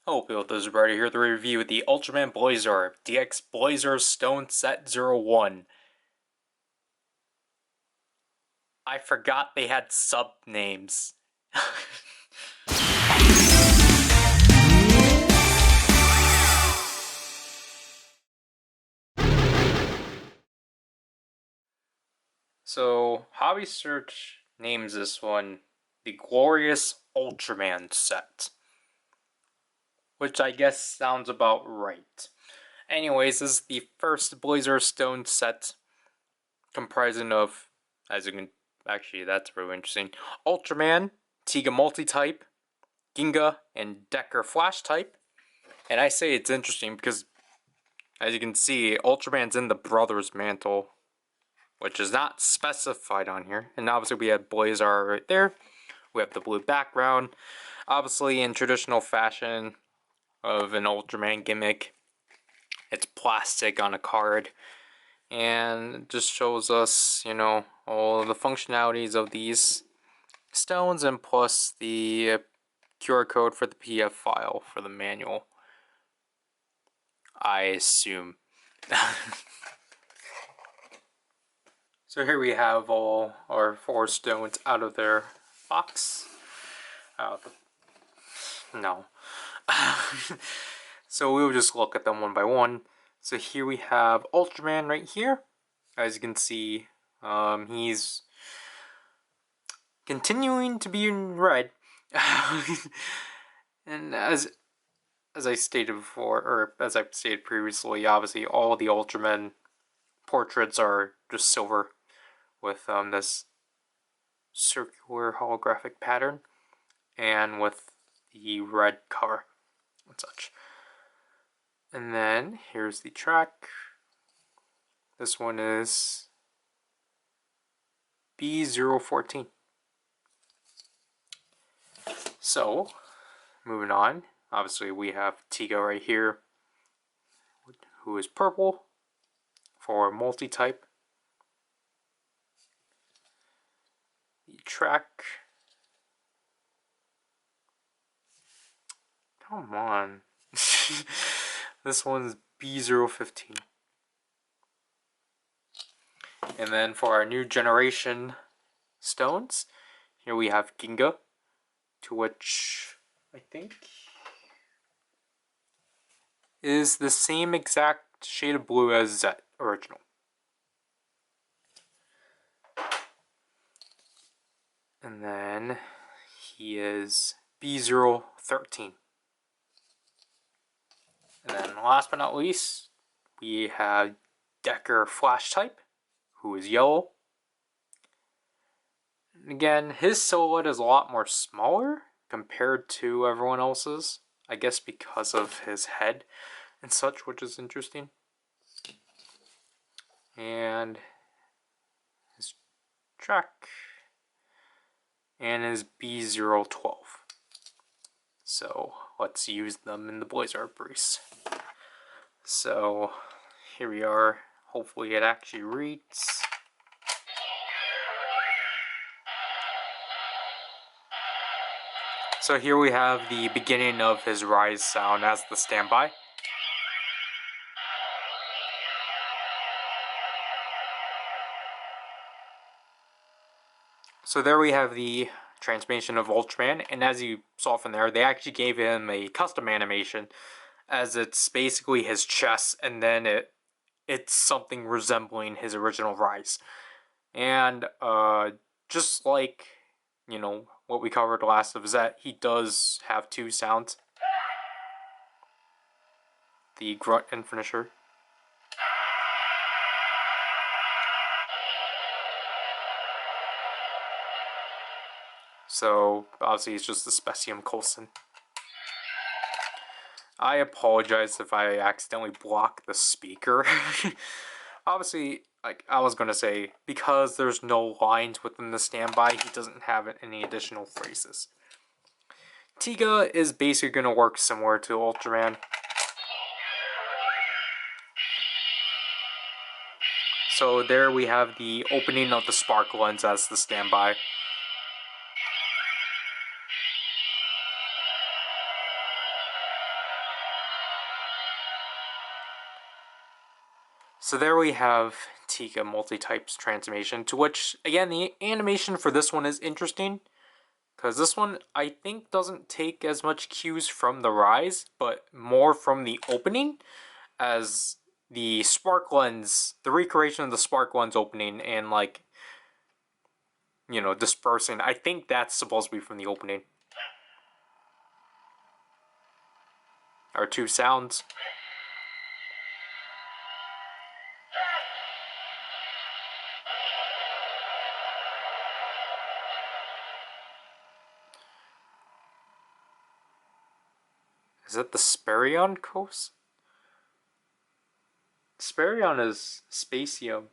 Hello people, this is Ryder here to review the Ultraman Blazar DX Blazar Stone Set 01. I forgot they had sub-names. So, Hobby Search names this one the Glorious Ultraman Set, which I guess sounds about right. Anyways, this is the first Blazar Stone set comprising of, as you can, actually that's really interesting, Ultraman, Tiga Multi-Type, Ginga, and Decker Flash Type. And I say it's interesting because, as you can see, Ultraman's in the Brothers mantle, which is not specified on here. And obviously we have Blazar right there. We have the blue background. Obviously in traditional fashion of an Ultraman gimmick, it's plastic on a card. And it just shows us, you know, all the functionalities of these stones and plus the QR code for the PDF file for the manual, I assume. So here we have all our 4 stones out of their box. No. So we'll just look at them one by one. So here we have Ultraman right here. As you can see, he's continuing to be in red. And as I stated before, or as I've stated previously, obviously all the Ultraman portraits are just silver with this circular holographic pattern and with the red cover and such. And then here's the track. This one is B014. So, moving on, obviously we have Tiga right here, who is purple for multi-type. The track, come on, this one's B015. And then for our new generation stones, here we have Ginga, to which I think is the same exact shade of blue as Zet original. And then he is B013. And then last but not least, we have Decker Flash Type, who is yellow. And again, his silhouette is a lot more smaller compared to everyone else's. I guess because of his head and such, which is interesting. And his track and his B012. So let's use them in the Blazar brace. So here we are. Hopefully it actually reads. So here we have the beginning of his rise sound as the standby. So there we have the transformation of Ultraman, and as you saw from there, they actually gave him a custom animation, as it's basically his chest, and then it's something resembling his original rise. And just like, you know, what we covered last of Zet, he does have 2 sounds. The grunt and finisher. So, obviously it's just the Specium Coulson. I apologize if I accidentally blocked the speaker. Obviously, like I was going to say, because there's no lines within the standby, he doesn't have any additional phrases. Tiga is basically going to work similar to Ultraman. So there we have the opening of the spark lens as the standby. So there we have Tiga multi-types transformation, to which, again, the animation for this one is interesting. Because this one, I think, doesn't take as much cues from the Rise, but more from the opening, as the Spark Lens, the recreation of the Spark Lens opening, and, like, you know, dispersing. I think that's supposed to be from the opening. Our two sounds. Is that the Sparion coast? Sparion is Spacium.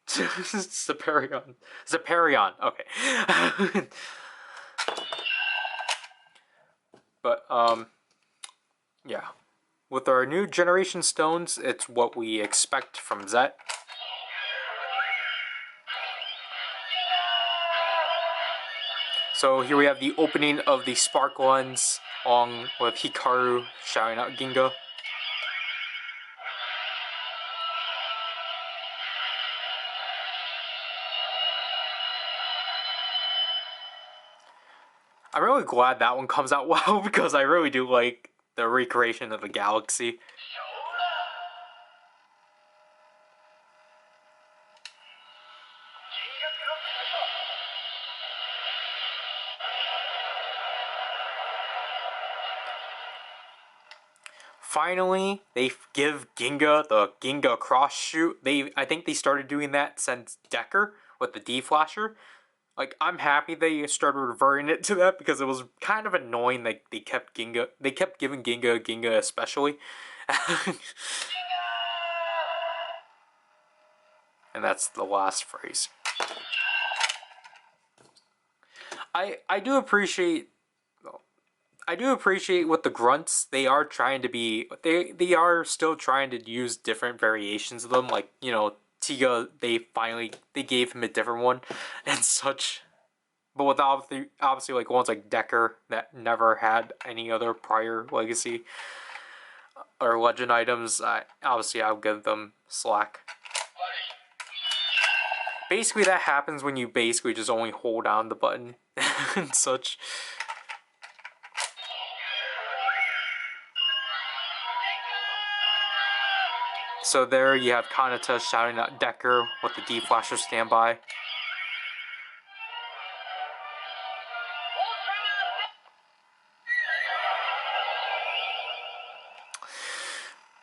Zaparion. Zaparion, okay. But, yeah. With our new generation stones, it's what we expect from Zet. So here we have the opening of the Spark Lens, along with Hikaru shouting out Ginga. I'm really glad that one comes out well, because I really do like the recreation of the galaxy. Finally, they give Ginga the Ginga cross shoot. I think they started doing that since Decker with the D Flasher. Like, I'm happy they started reverting it to that, because it was kind of annoying that they kept giving Ginga especially. And that's the last phrase. I do appreciate with the grunts, they are trying to be, they are still trying to use different variations of them, like, you know, Tiga, they gave him a different one and such. But with obviously like ones like Decker that never had any other prior legacy or legend items, obviously I'll give them slack. Basically that happens when you basically just only hold down the button and such. So there you have Kanata shouting at Decker with the D-Flasher standby.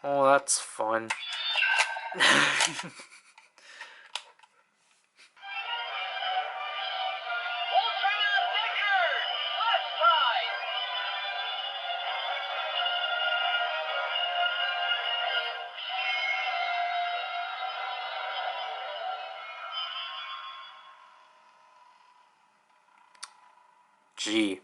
Oh, that's fun. Gee.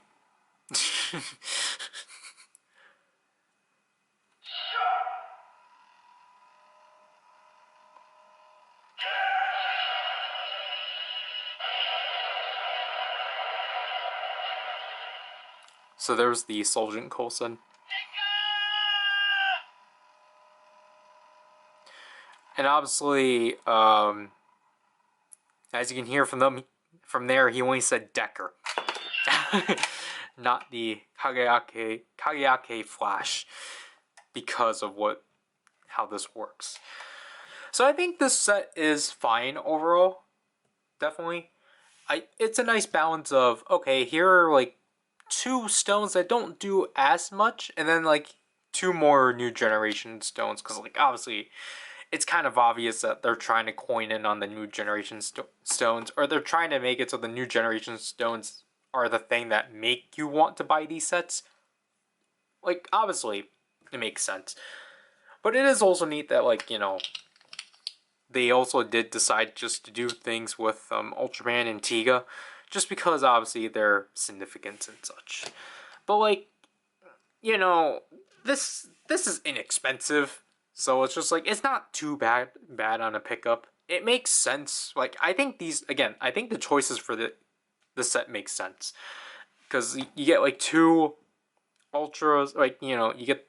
So there's the Solgent Coulson. And obviously, as you can hear from there, he only said Decker. Not the Kageyake Flash, because of how this works. So I think this set is fine overall. Definitely. It's a nice balance of, okay, here are like 2 stones that don't do as much, and then like 2 more new generation stones, because like obviously it's kind of obvious that they're trying to coin in on the new generation stones, or they're trying to make it so the new generation stones are the thing that make you want to buy these sets. Like, obviously it makes sense, but it is also neat that, like, you know, they also did decide just to do things with Ultraman and Tiga, just because obviously they're significant and such. But like, you know, this is inexpensive, so it's just like, it's not too bad on a pickup. It makes sense. Like, I think I think the choices for the set make sense, because you get like 2 ultras, like, you know, you get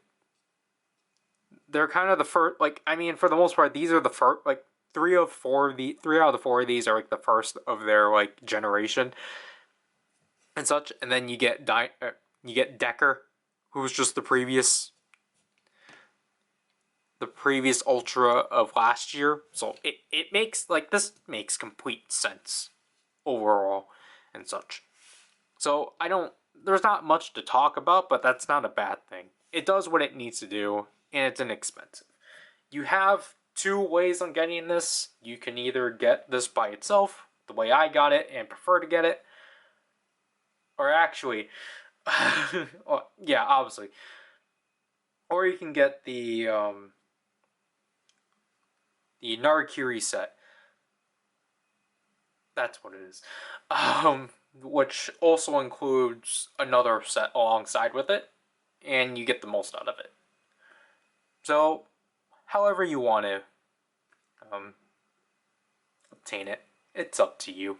they're kind of the first. Like, I mean, for the most part, these are the first. Like, 3 out of the 4 of these are like the first of their like generation and such. And then you get Decker, who's just the previous Ultra of last year. So it makes like this makes complete sense overall and such. So there's not much to talk about, but that's not a bad thing. It does what it needs to do, and it's inexpensive. You have 2 ways on getting this. You can either get this by itself, the way I got it and prefer to get it, or actually, yeah, obviously, or you can get the Narikiri set. That's what it is. Which also includes another set alongside with it, and you get the most out of it. So, however you want to obtain it, it's up to you.